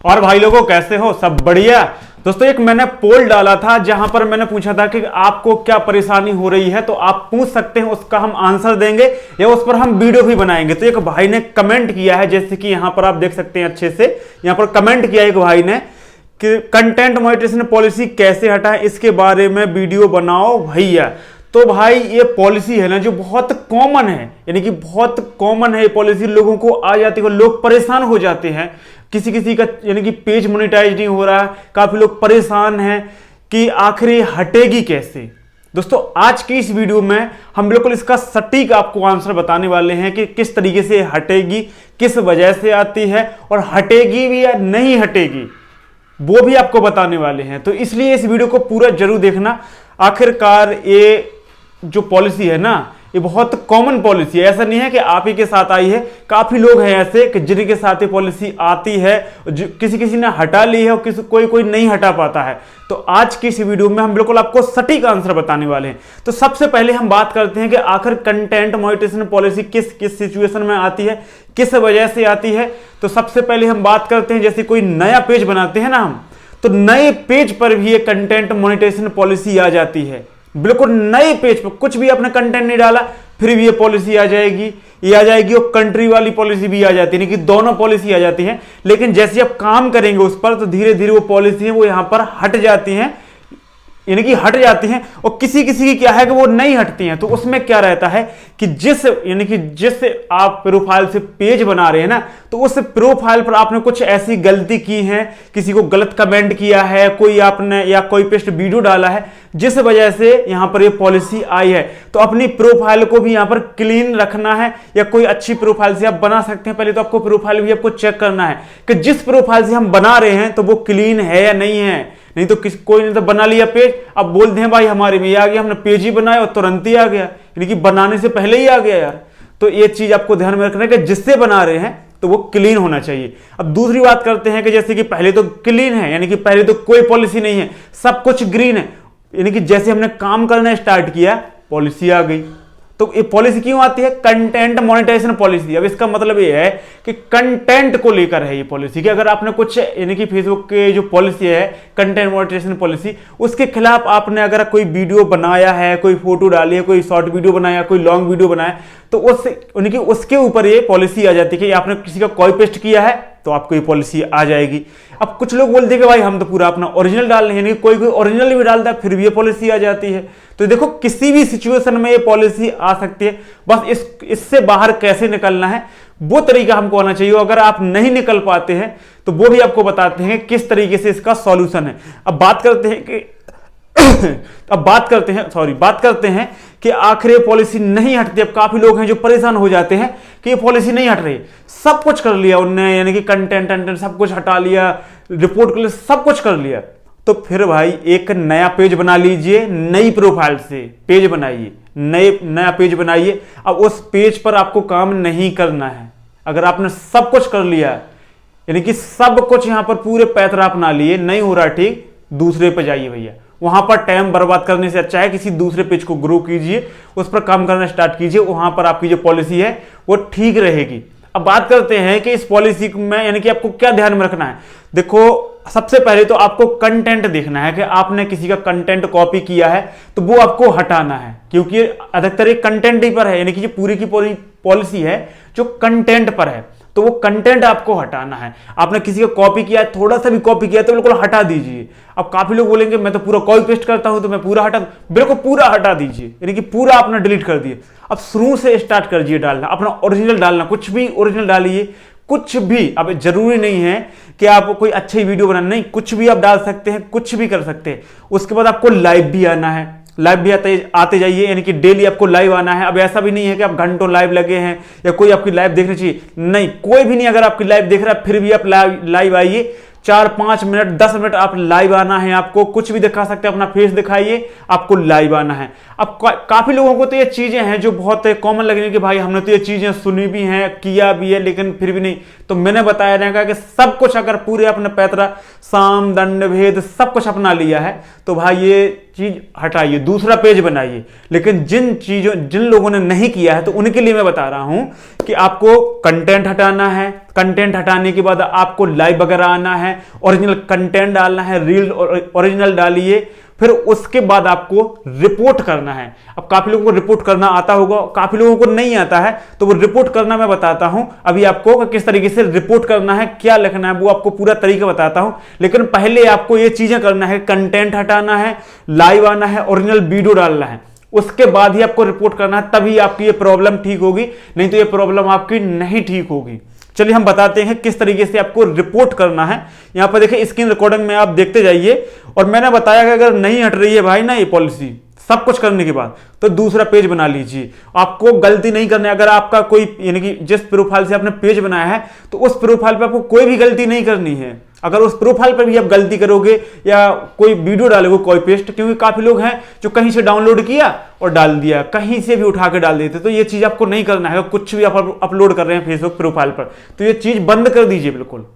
और भाई लोगों कैसे हो, सब बढ़िया। दोस्तों एक मैंने पोल डाला था जहां पर मैंने पूछा था कि आपको क्या परेशानी हो रही है, तो आप पूछ सकते हैं, उसका हम आंसर देंगे या उस पर हम वीडियो भी बनाएंगे। तो एक भाई ने कमेंट किया है, जैसे कि यहां पर आप देख सकते हैं अच्छे से, यहां पर कमेंट किया एक भाई ने कि कंटेंट मोनेटाइजेशन पॉलिसी कैसे हटाएं, इसके बारे में वीडियो बनाओ भैया। तो भाई ये पॉलिसी है ना जो बहुत कॉमन है, यानी कि बहुत कॉमन है ये पॉलिसी, लोगों को आ जाती है, लोग परेशान हो जाते हैं। किसी किसी का यानी कि पेज मोनेटाइज नहीं हो रहा है, काफी लोग परेशान हैं कि आखिर ये हटेगी कैसे। दोस्तों आज की इस वीडियो में हम बिल्कुल इसका सटीक आपको आंसर बताने वाले हैं कि किस तरीके से हटेगी, किस वजह से आती है और हटेगी भी या नहीं हटेगी, वो भी आपको बताने वाले हैं। तो इसलिए इस वीडियो को पूरा जरूर देखना। आखिरकार ये जो पॉलिसी है ना, ये बहुत कॉमन पॉलिसी है, ऐसा नहीं है कि आप ही के साथ आई है। काफी लोग हैं ऐसे कि जिनके साथ ये पॉलिसी आती है, जो किसी ने हटा ली है और कोई नहीं हटा पाता है। तो आज की इस वीडियो में हम बिल्कुल आपको सटीक आंसर बताने वाले हैं। तो सबसे पहले हम बात करते हैं कि आखिर कंटेंट मोनेटाइजेशन पॉलिसी किस किस सिचुएशन में आती है, किस वजह से आती है। तो सबसे पहले हम बात करते हैं, जैसे कोई नया पेज बनाते हैं ना हम, तो नए पेज पर भी ये कंटेंट मोनेटाइजेशन पॉलिसी आ जाती है। बिल्कुल नए पेज पर कुछ भी आपने कंटेंट नहीं डाला, फिर भी ये पॉलिसी आ जाएगी, ये आ जाएगी। और कंट्री वाली पॉलिसी भी आ जाती है, यानी कि दोनों पॉलिसी आ जाती है। लेकिन जैसे आप काम करेंगे उस पर, तो धीरे धीरे वो पॉलिसी है वो यहां पर हट जाती हैं, यानी कि हट जाती हैं। और किसी किसी की क्या है कि वो नहीं हटती हैं। तो उसमें क्या रहता है कि जिस आप प्रोफाइल से पेज बना रहे हैं ना, तो उस प्रोफाइल पर आपने कुछ ऐसी गलती की है, किसी को गलत कमेंट किया है, कोई आपने या कोई पेस्ट वीडियो डाला है, जिस वजह से यहां पर ये पॉलिसी आई है। तो अपनी प्रोफाइल को भी यहां पर क्लीन रखना है, या कोई अच्छी प्रोफाइल से आप बना सकते हैं। पहले तो आपको प्रोफाइल भी आपको चेक करना है कि जिस प्रोफाइल से हम बना रहे हैं तो वो क्लीन है या नहीं है। नहीं तो कोई ने तो बना लिया पेज, अब बोलते हैं भाई हमारे में आ गया, हमने पेज ही बनाया और तुरंत ही आ गया, यानी कि बनाने से पहले ही आ गया यार। तो ये चीज आपको ध्यान में रखना है कि जिससे बना रहे हैं तो वो क्लीन होना चाहिए। अब दूसरी बात करते हैं कि जैसे कि पहले तो क्लीन है, यानी कि पहले तो कोई पॉलिसी नहीं है, सब कुछ ग्रीन है, यानी कि जैसे हमने काम करना स्टार्ट किया पॉलिसी आ गई। तो ये पॉलिसी क्यों आती है? Content monetization policy. अब इसका मतलब ये है कि कंटेंट को लेकर है ये पॉलिसी, कि अगर आपने कुछ यानी कि फेसबुक के जो पॉलिसी है कंटेंट मोनेटाइजेशन पॉलिसी, उसके खिलाफ आपने अगर कोई वीडियो बनाया है, कोई फोटो डाली है, कोई शॉर्ट वीडियो बनाया, कोई लॉन्ग वीडियो बनाया, तो उसके ऊपर ये पॉलिसी आ जाती है कि आपने किसी का कॉपी पेस्ट किया है तो आपको ये पॉलिसी आ जाएगी। अब कुछ लोग बोलते हैं कि भाई हम तो पूरा अपना ओरिजिनल डाल रहे हैं, यानी कोई ओरिजिनल भी डालता है फिर भी ये पॉलिसी आ जाती है। तो देखो किसी भी सिचुएशन में ये पॉलिसी आ सकती है, बस इससे बाहर कैसे निकलना है वो तरीका हमको आना चाहिए। अगर आप नहीं निकल पाते हैं तो वो भी आपको बताते हैं किस तरीके से इसका सॉल्यूशन है। अब बात करते हैं कि आखिर ये पॉलिसी नहीं हटती। अब काफी लोग हैं जो परेशान हो जाते हैं कि ये पॉलिसी नहीं हट रही। सब कुछ कर लिया उनने, यानी कि कंटेंट सब कुछ हटा लिया, रिपोर्ट कर लिया, सब कुछ कर लिया। तो फिर भाई एक नया पेज बना लीजिए, नई प्रोफाइल से पेज बनाइए, नया पेज बनाइए। अब उस पेज पर आपको काम नहीं करना है। अगर आपने सब कुछ कर लिया, यानी कि सब कुछ यहां पर पूरे पैतरा अपना लिए, नहीं हो रहा ठीक, दूसरे पे जाइए भैया। वहां पर टाइम बर्बाद करने से अच्छा है किसी दूसरे पेज को ग्रो कीजिए, उस पर काम करना स्टार्ट कीजिए, वहां पर आपकी जो पॉलिसी है वो ठीक रहेगी। अब बात करते हैं कि इस पॉलिसी में यानी कि आपको क्या ध्यान में रखना है। देखो सबसे पहले तो आपको कंटेंट देखना है कि आपने किसी का कंटेंट कॉपी किया है तो वो आपको हटाना है, क्योंकि अधिकतर एक कंटेंट ही पर है, यानी कि पूरी की पूरी पॉलिसी है जो कंटेंट पर है। तो वो कंटेंट आपको हटाना है। आपने किसी का कॉपी किया है, थोड़ा सा भी कॉपी किया है तो बिल्कुल हटा दीजिए। अब काफी लोग बोलेंगे मैं तो पूरा कॉपी पेस्ट करता हूं तो मैं पूरा हटा, बिल्कुल पूरा हटा दीजिए, यानी कि पूरा आपने डिलीट कर दिए। अब शुरू से स्टार्ट कर दीजिए डालना, अपना ओरिजिनल डालना, कुछ भी ओरिजिनल डालिए, कुछ भी। अब जरूरी नहीं है कि आप कोई अच्छी वीडियो बनाना, नहीं, कुछ भी आप डाल सकते हैं, कुछ भी कर सकते हैं। उसके बाद आपको लाइव भी आना है, लाइव भी आते जाइए, यानी कि डेली आपको लाइव आना है। अब ऐसा भी नहीं है कि आप घंटों लाइव लगे हैं या कोई आपकी लाइव देखनी चाहिए, नहीं, कोई भी नहीं। अगर आपकी लाइव देख रहा है फिर भी आप लाइव आइए, 4-5 मिनट 10 मिनट आप लाइव आना है। आपको कुछ भी दिखा सकते हैं, अपना फेस दिखाइए, आपको लाइव आना है। अब काफी लोगों को तो ये चीजें हैं जो बहुत कॉमन लगने कि भाई हमने तो ये चीजें सुनी भी हैं, किया भी है, लेकिन फिर भी नहीं। तो मैंने बताया ना कि सब कुछ अगर पूरे अपने पैतरा साम दंड भेद सब कुछ अपना लिया है तो भाई ये चीज हटाइए, दूसरा पेज बनाइए। लेकिन जिन लोगों ने नहीं किया है तो उनके लिए मैं बता रहा हूं कि आपको कंटेंट हटाना है, कंटेंट हटाने के बाद आपको लाइव वगैरह आना है, ओरिजिनल कंटेंट डालना है, रील ओरिजिनल डालिए, फिर उसके बाद आपको रिपोर्ट करना है। अब काफी लोगों को रिपोर्ट करना आता होगा, काफी लोगों को नहीं आता है, तो वो रिपोर्ट करना मैं बताता हूं अभी आपको किस तरीके से रिपोर्ट करना है, क्या लिखना है, वो आपको पूरा तरीका बताता हूं। लेकिन पहले आपको ये चीजें करना है, कंटेंट हटाना है, लाइव आना है, ओरिजिनल वीडियो डालना है, उसके बाद ही आपको रिपोर्ट करना है, तभी आपकी ये प्रॉब्लम ठीक होगी, नहीं तो ये प्रॉब्लम आपकी नहीं ठीक होगी। चलिए हम बताते हैं किस तरीके से आपको रिपोर्ट करना है। यहां पर देखिए स्क्रीन रिकॉर्डिंग में आप देखते जाइए, और मैंने बताया कि अगर नहीं हट रही है भाई ना ये पॉलिसी सब कुछ करने के बाद, तो दूसरा पेज बना लीजिए। आपको गलती नहीं करनी है। अगर आपका कोई यानी कि जिस प्रोफाइल से आपने पेज बनाया है तो उस प्रोफाइल पे आपको कोई भी गलती नहीं करनी है। अगर उस प्रोफाइल पर भी आप गलती करोगे या कोई वीडियो डालोगे कोई पेस्ट, क्योंकि काफी लोग हैं जो कहीं से डाउनलोड किया और डाल दिया, कहीं से भी उठा के डाल देते, तो ये चीज आपको नहीं करना है। कुछ भी आप अपलोड कर रहे हैं फेसबुक प्रोफाइल पर तो ये चीज बंद कर दीजिए, बिल्कुल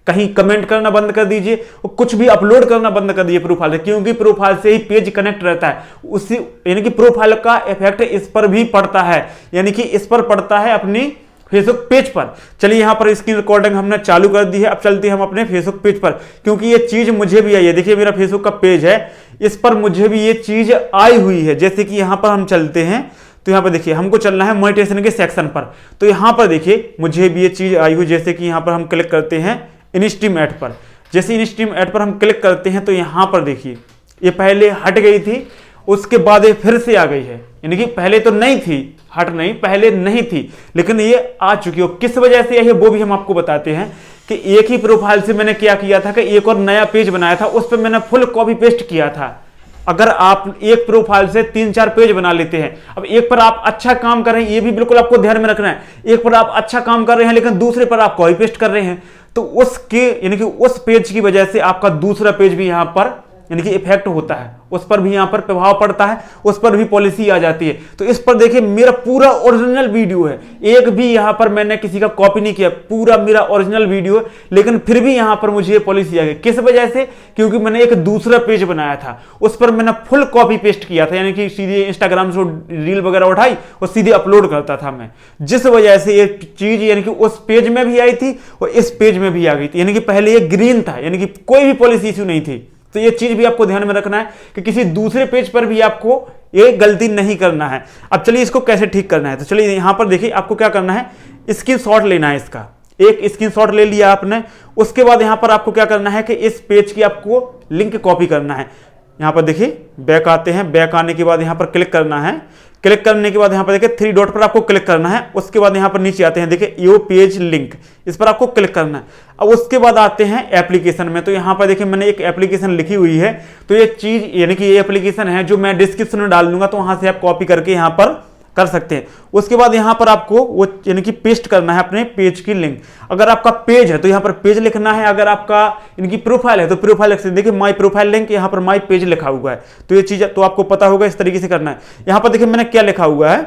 कहीं कमेंट करना बंद कर दीजिए और कुछ भी अपलोड करना बंद कर दीजिए प्रोफाइल से, क्योंकि प्रोफाइल से ही पेज कनेक्ट रहता है। उसी यानी कि प्रोफाइल का इफेक्ट इस पर भी पड़ता है, यानी कि इस पर पड़ता है अपनी फेसबुक पेज पर। चलिए यहां पर स्क्रीन रिकॉर्डिंग हमने चालू कर दी है। अब चलते हैं हम अपने फेसबुक पेज पर, क्योंकि ये चीज मुझे भी आई है। देखिए मेरा फेसबुक का पेज है, इस पर मुझे भी ये चीज आई हुई है। जैसे कि यहां पर हम चलते हैं तो यहां पर देखिए हमको चलना है मोनेटाइजेशन के सेक्शन पर, तो यहां पर देखिए मुझे भी ये चीज आई हुई। जैसे कि यहां पर हम क्लिक करते हैं इनस्ट्रीम ऐड पर, जैसे इनस्ट्रीम ऐड पर हम क्लिक करते हैं तो यहां पर देखिए ये पहले हट गई थी, उसके बाद ये फिर से आ गई है। यानी कि पहले तो नहीं थी, हट नहीं, पहले नहीं थी, लेकिन ये आ चुकी हो। किस वजह से है वो भी हम आपको बताते हैं कि एक ही प्रोफाइल से मैंने क्या किया था कि एक और नया पेज बनाया था, उस पर मैंने फुल कॉपी पेस्ट किया था। अगर आप एक प्रोफाइल से 3-4 पेज बना लेते हैं, अब एक पर आप अच्छा काम कर रहे हैं, ये भी बिल्कुल आपको ध्यान में रखना है। एक पर आप अच्छा काम कर रहे हैं लेकिन दूसरे पर आप कॉपी पेस्ट कर रहे हैं, तो उसके यानी कि उस पेज की वजह से आपका दूसरा पेज भी यहां पर यानी कि इफेक्ट होता है, उस पर भी यहां पर प्रभाव पड़ता है, उस पर भी पॉलिसी आ जाती है। तो इस पर देखिए मेरा पूरा ओरिजिनल वीडियो है, एक भी यहां पर मैंने किसी का कॉपी नहीं किया, पूरा मेरा ओरिजिनल वीडियो है, लेकिन फिर भी यहां पर मुझे ये पॉलिसी आ गई। किस वजह से? क्योंकि मैंने एक दूसरा पेज बनाया था, उस पर मैंने फुल कॉपी पेस्ट किया था, यानी कि सीधे इंस्टाग्राम से रील वगैरह उठाई और सीधे अपलोड करता था मैं, जिस वजह से ये चीज यानी कि उस पेज में भी आई थी और इस पेज में भी आ गई थी। यानी कि पहले ये ग्रीन था, यानी कि कोई भी पॉलिसी इश्यू नहीं थी। तो ये चीज भी आपको ध्यान में रखना है कि किसी दूसरे पेज पर भी आपको ये गलती नहीं करना है। अब चलिए इसको कैसे ठीक करना है, तो चलिए यहां पर देखिए आपको क्या करना है, स्क्रीनशॉट लेना है इसका। एक स्क्रीनशॉट ले लिया आपने, उसके बाद यहां पर आपको क्या करना है कि इस पेज की आपको लिंक कॉपी करना है। यहां पर देखिए बैक आते हैं, बैक आने के बाद यहां पर क्लिक करना है। क्लिक करने के बाद यहां पर देखिए 3 डॉट पर आपको क्लिक करना है। उसके बाद यहां पर नीचे आते हैं, देखिए यो पेज लिंक, इस पर आपको क्लिक करना है। अब उसके बाद आते हैं एप्लीकेशन में, तो यहां पर देखिए मैंने एक एप्लीकेशन लिखी हुई है, तो ये चीज यानी कि ये एप्लीकेशन है जो मैं डिस्क्रिप्शन में डाल दूंगा, तो वहां से आप कॉपी करके यहां पर कर सकते हैं। उसके बाद यहां पर आपको वो यानी कि पेस्ट करना है अपने पेज की लिंक। अगर आपका पेज है तो यहां पर पेज लिखना है, अगर आपका इनकी प्रोफाइल है तो प्रोफाइल लिख सकते हैं। देखिए माय प्रोफाइल लिंक, यहां पर माय पेज लिखा हुआ है, तो ये चीज तो आपको पता होगा इस तरीके से करना है। यहां पर देखिए मैंने क्या लिखा हुआ है,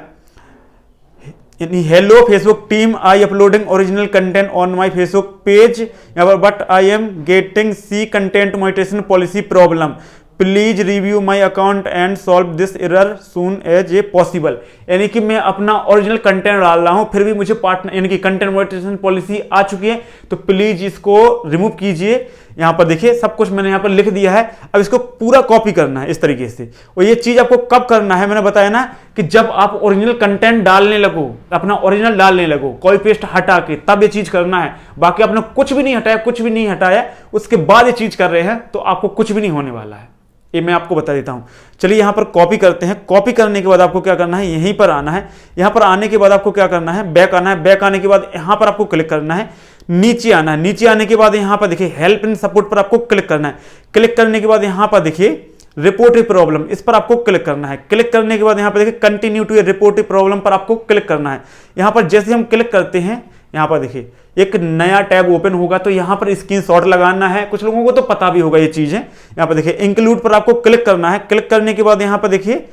hello Facebook team, I uploading original content on my Facebook page but I am getting C content monetization policy problem, please review my account and solve this error soon as a possible. यानी कि मैं अपना original content डाल रहा हूं, फिर भी मुझे पार्टनर यानी कि कंटेंट मोनेटाइजेशन पॉलिसी आ चुकी है, तो प्लीज इसको रिमूव कीजिए। यहां पर देखिए सब कुछ मैंने यहां पर लिख दिया है। अब इसको पूरा कॉपी करना है इस तरीके से, और ये चीज आपको कब करना है मैंने बताया ना कि जब आप ओरिजिनल कंटेंट डालने लगो, अपना ओरिजिनल डालने लगो कॉपी पेस्ट हटा के, तब ये चीज करना है। बाकी आपने कुछ भी नहीं हटाया, कुछ भी नहीं हटाया, उसके बाद ये चीज कर रहे हैं तो आपको कुछ भी नहीं होने वाला है, ये मैं आपको बता देता हूं। चलिए यहां पर कॉपी करते हैं। कॉपी करने के बाद आपको क्या करना है, यहीं पर आना है। यहां पर आने के बाद आपको क्या करना है, बैक आना है। बैक आने के बाद यहां पर आपको क्लिक करना है, नीचे आना है। नीचे आने के बाद यहां पर देखिए हेल्प एंड सपोर्ट पर आपको क्लिक करना है। क्लिक करने के बाद यहां पर देखिए रिपोर्ट ए प्रॉब्लम, इस पर आपको क्लिक करना है। क्लिक करने के बाद यहां पर देखिए continue to a report a problem पर आपको क्लिक करना है। यहां पर जैसे हम क्लिक करते हैं, यहां पर देखिए एक नया टैब ओपन होगा, तो यहां पर स्क्रीनशॉट लगाना है। कुछ लोगों को तो पता भी होगा ये चीजें। यहां पर देखिए इंक्लूड पर आपको क्लिक करना है। क्लिक करने के बाद यहां पर देखिए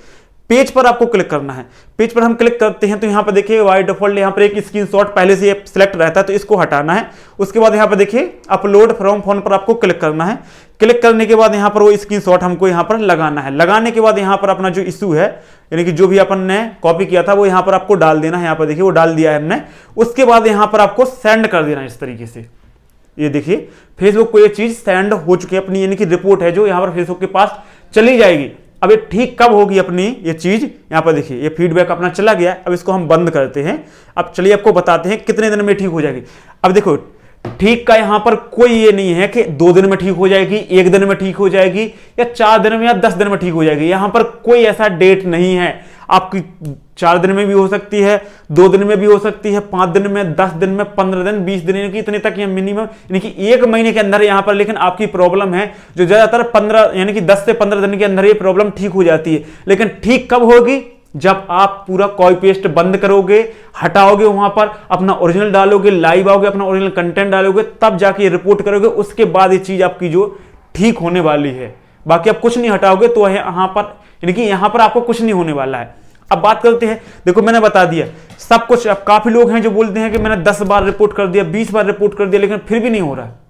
पेज पर आपको क्लिक करना है। पेज पर हम क्लिक करते हैं तो यहाँ पर देखिए बाय डिफॉल्ट यहाँ पर एक स्क्रीनशॉट पहले से सिलेक्ट रहता है, तो इसको हटाना है। उसके बाद यहाँ पर देखिए अपलोड फ्रॉम फोन पर आपको क्लिक करना है। क्लिक करने के बाद यहाँ पर वो स्क्रीनशॉट हमको यहाँ पर लगाना है। लगाने के बाद यहाँ पर अपना जो इशू है, यानी कि जो भी अपन ने कॉपी किया था वो यहाँ पर आपको डाल देना है। यहाँ पर देखिए वो डाल दिया है हमने। उसके बाद यहाँ पर आपको सेंड कर देना है इस तरीके से। ये देखिए फेसबुक को ये चीज सेंड हो चुकी है अपनी, यानी कि रिपोर्ट है जो यहाँ पर फेसबुक के पास चली जाएगी। अब ये ठीक कब होगी अपनी ये चीज, यहाँ पर देखिए ये फीडबैक अपना चला गया। अब इसको हम बंद करते हैं। अब चलिए आपको बताते हैं कितने दिन में ठीक हो जाएगी। अब देखो ठीक का यहाँ पर कोई ये नहीं है कि 2 दिन में ठीक हो जाएगी, 1 दिन में ठीक हो जाएगी, या 4 दिन में या 10 दिन में ठीक हो जाएगी। यहाँ पर कोई ऐसा डेट नहीं है। आपकी 4 दिन में भी हो सकती है, 2 दिन में भी हो सकती है, 5 दिन में, 10 दिन में, 15 दिन, 20 दिन, यानी कि इतने तक या मिनिमम यानी कि 1 महीने के अंदर यहाँ पर। लेकिन आपकी प्रॉब्लम है जो ज्यादातर 15 यानी कि 10 से 15 दिन के अंदर ये प्रॉब्लम ठीक हो जाती है। लेकिन ठीक कब होगी? जब आप पूरा कॉपी पेस्ट बंद करोगे, हटाओगे, वहां पर अपना ओरिजिनल डालोगे, लाइव आओगे, अपना ओरिजिनल कंटेंट डालोगे, तब जाके ये रिपोर्ट करोगे। उसके बाद ये चीज आपकी जो ठीक होने वाली है। बाकी आप कुछ नहीं हटाओगे तो यहाँ पर यानी कि यहाँ पर आपको कुछ नहीं होने वाला है। अब बात करते हैं, देखो मैंने बता दिया सब कुछ। अब काफी लोग हैं जो बोलते हैं कि मैंने 10 बार रिपोर्ट कर दिया, 20 बार रिपोर्ट कर दिया, लेकिन फिर भी नहीं हो रहा है।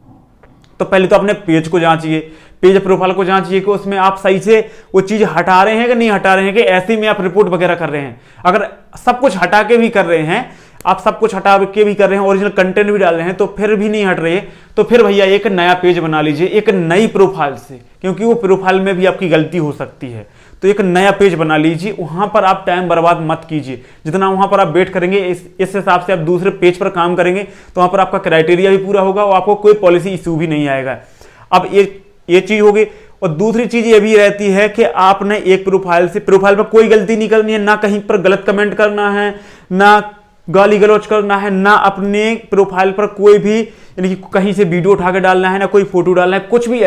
तो पहले तो अपने पेज को जांचिए, पेज प्रोफाइल को जांचिए कि उसमें आप सही से वो चीज हटा रहे हैं कि नहीं हटा रहे हैं, कि ऐसे में आप रिपोर्ट वगैरह कर रहे हैं। अगर सब कुछ हटा के भी कर रहे हैं, आप सब कुछ हटा के भी कर रहे हैं, ओरिजिनल कंटेंट भी डाल रहे हैं, तो फिर भी नहीं हट रहे, तो फिर भैया एक नया पेज बना लीजिए एक नई प्रोफाइल से, क्योंकि वो प्रोफाइल में भी आपकी गलती हो सकती है। तो एक नया पेज बना लीजिए, वहां पर आप टाइम बर्बाद मत कीजिए। जितना वहां पर आप वेट करेंगे इस हिसाब से आप दूसरे पेज पर काम करेंगे तो वहां पर आपका क्राइटेरिया भी पूरा होगा और आपको कोई पॉलिसी इशू भी नहीं आएगा। अब ये चीज होगी। और दूसरी चीज ये भी रहती है कि आपने एक प्रोफाइल पर कोई गलती नहीं करनी है, ना कहीं पर गलत कमेंट करना है, ना गाली गलौज करना है, ना अपने प्रोफाइल पर कोई भी यानी कि कहीं से वीडियो उठा के डालना है, ना कोई फोटो डालना है, कुछ भी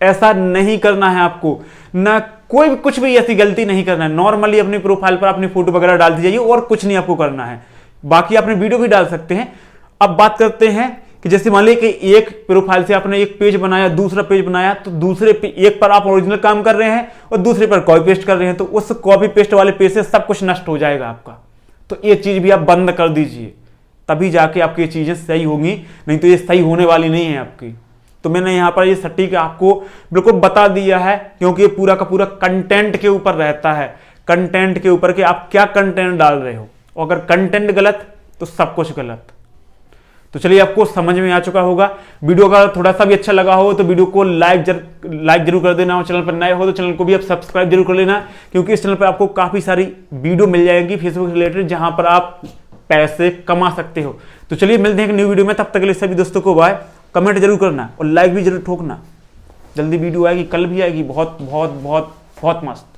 ऐसा नहीं करना है आपको, ना कोई भी कुछ भी ऐसी गलती नहीं करना है। नॉर्मली अपनी प्रोफाइल पर अपनी फोटो वगैरह डाल दी जाइए और कुछ नहीं आपको करना है। बाकी आपने वीडियो भी डाल सकते हैं। अब बात करते हैं कि जैसे मान लीजिए कि एक प्रोफाइल से आपने एक पेज बनाया, दूसरा पेज बनाया, तो दूसरे एक पर आप ओरिजिनल काम कर रहे हैं और दूसरे पर कॉपी पेस्ट कर रहे हैं, तो उस कॉपी पेस्ट वाले पेज से सब कुछ नष्ट हो जाएगा आपका। तो ये चीज भी आप बंद कर दीजिए, तभी जाके आपकी ये चीजें सही होंगी, नहीं तो ये सही होने वाली नहीं है आपकी। तो मैंने यहाँ पर ये सटीक आपको बिल्कुल बता दिया है, क्योंकि ये पूरा का पूरा कंटेंट के ऊपर रहता है, कंटेंट के ऊपर कि आप क्या कंटेंट डाल रहे हो। अगर कंटेंट गलत तो सब कुछ गलत। तो चलिए आपको समझ में आ चुका होगा। वीडियो का थोड़ा सा भी अच्छा लगा हो तो वीडियो को लाइक जरूर कर देना, और चैनल पर नए हो तो चैनल को भी आप सब्सक्राइब जरूर कर लेना, क्योंकि इस चैनल पर आपको काफी सारी वीडियो मिल जाएंगी फेसबुक रिलेटेड, जहां पर आप पैसे कमा सकते हो। तो चलिए मिलते हैं एक न्यू वीडियो में, तब तक के लिए सभी दोस्तों को बाय। कमेंट जरूर करना और लाइक भी जरूर ठोकना। जल्दी वीडियो आएगी, कल भी आएगी, बहुत बहुत बहुत बहुत मस्त।